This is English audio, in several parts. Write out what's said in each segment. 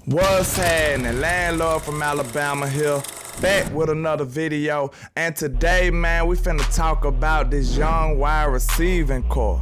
What's happening? Landlord from Alabama here, back with another video. And today, man, we finna talk about this young wide receiving core.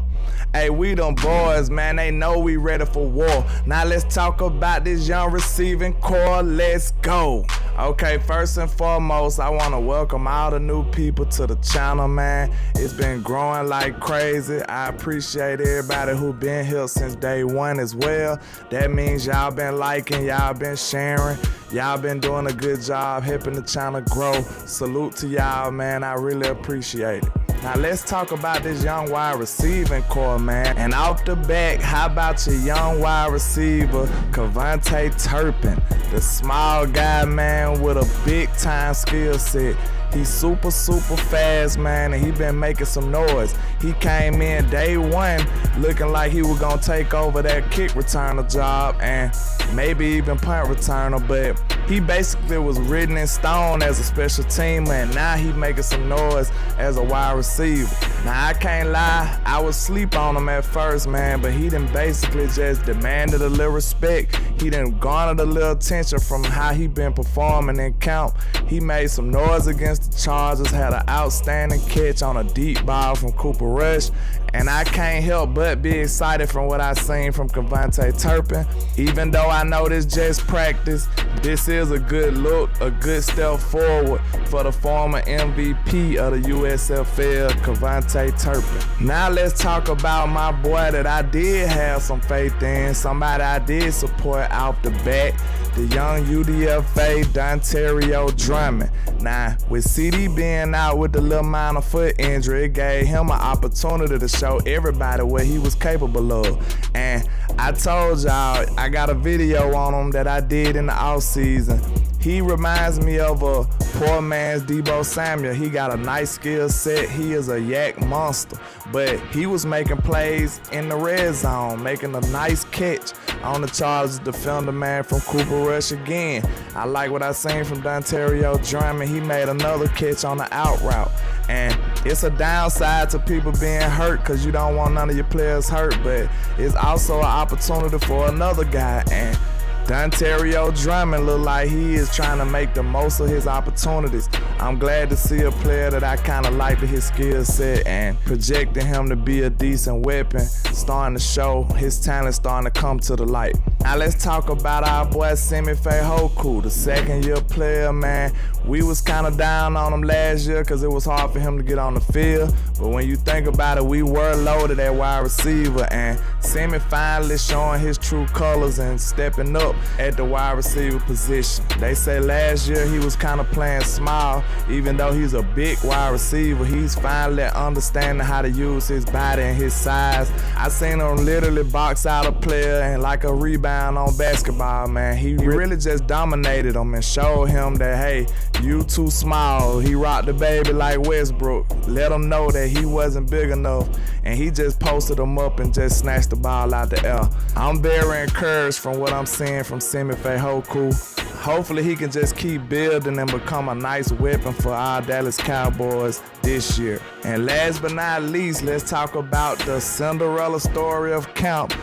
Hey, we them boys, man, they know we ready for war. Now let's talk about this young receiving core. Let's go. Okay, first and foremost, I want to welcome all the new people to the channel, man. It's been growing like crazy. I appreciate everybody who been here since day one as well. That means y'all been liking, y'all been sharing, y'all been doing a good job helping the channel grow. Salute to y'all, man. I really appreciate it. Now let's talk about this young wide receiving core, man. And off the back, how about your young wide receiver, Kavante Turpin, the small guy, man, with a big time skill set. He's super fast, man, and he been making some noise. He came in day one looking like he was gonna take over that kick returner job and maybe even punt returner, but he basically was written in stone as a special teamer, and now he making some noise as a wide receiver. Now I can't lie, I was sleep on him at first, man, but he done basically just demanded a little respect. He done garnered a little attention from how he been performing in camp. He made some noise against the Chargers, had an outstanding catch on a deep ball from Cooper Rush, and I can't help but be excited from what I seen from Kavante Turpin. Even though I know this just practice, this is a good look, a good step forward for the former MVP of the USFL, Kavante Turpin. Now let's talk about my boy that I did have some faith in, somebody I did support off the bat, the young UDFA, Danto Drummond. Now, with CD being out with the little minor foot injury, it gave him an opportunity to show everybody what he was capable of. And I told y'all, I got a video on him that I did in the offseason. He reminds me of a poor man's Deebo Samuel. He got a nice skill set. He is a yak monster. But he was making plays in the red zone, making a nice catch on the Chargers defender, man, from Cooper Rush again. I like what I seen from Danto Drummond. He made another catch on the out route. And it's a downside to people being hurt because you don't want none of your players hurt, but it's also an opportunity for another guy. And Danto Drummond look like he is trying to make the most of his opportunities. I'm glad to see a player that I kind of like his skill set and projecting him to be a decent weapon, starting to show his talent, starting to come to the light. Now let's talk about our boy Simi Fehoko, the second-year player, man. We was kind of down on him last year because it was hard for him to get on the field. But when you think about it, we were loaded at wide receiver, and Simi finally showing his true colors and stepping up at the wide receiver position. They say last year he was kind of playing small, even though he's a big wide receiver. He's finally understanding how to use his body and his size. I seen him literally box out a player and like a rebound on basketball, man. He really just dominated him and showed him that, hey, you too small. He rocked the baby like Westbrook. Let him know that he wasn't big enough, and he just posted him up and just snatched the ball out the air. I'm very encouraged from what I'm seeing from Simi Fehoko. Hopefully he can just keep building and become a nice weapon for our Dallas Cowboys this year. And last but not least, let's talk about the Cinderella story of camp,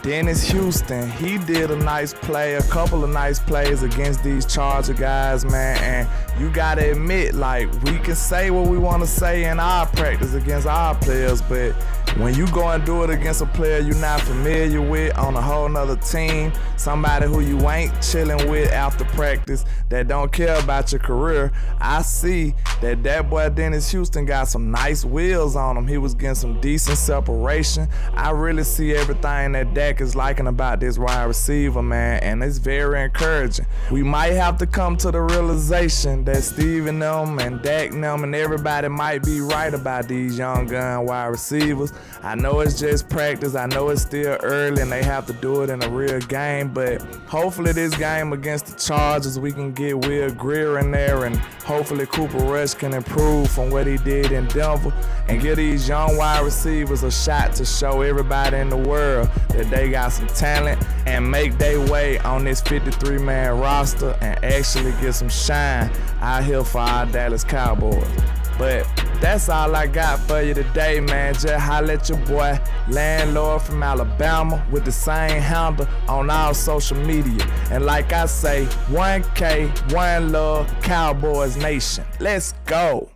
Dennis Houston. He did a nice play, a couple of nice plays against these Charger guys, man, and you gotta admit, like, we can say what we want to say in our practice against our players, but when you go and do it against a player you're not familiar with on a whole nother team, somebody who you ain't chilling with after practice, that don't care about your career, I see that boy Dennis Houston got some nice wheels on him. He was getting some decent separation. I really see everything that Dak is liking about this wide receiver, man, and it's very encouraging. We might have to come to the realization that Steve and them and Dak and them and everybody might be right about these young gun wide receivers. I know it's just practice, I know it's still early and they have to do it in a real game, but hopefully this game against the Chargers we can get Will Greer in there, and hopefully Cooper Rush can improve from what he did in Denver and give these young wide receivers a shot to show everybody in the world that they got some talent and make their way on this 53-man roster and actually get some shine out here for our Dallas Cowboys. But that's all I got for you today, man. Just holla at your boy, Landlord from Alabama, with the same handle on all social media. And like I say, 1K, 1 love, Cowboys Nation. Let's go.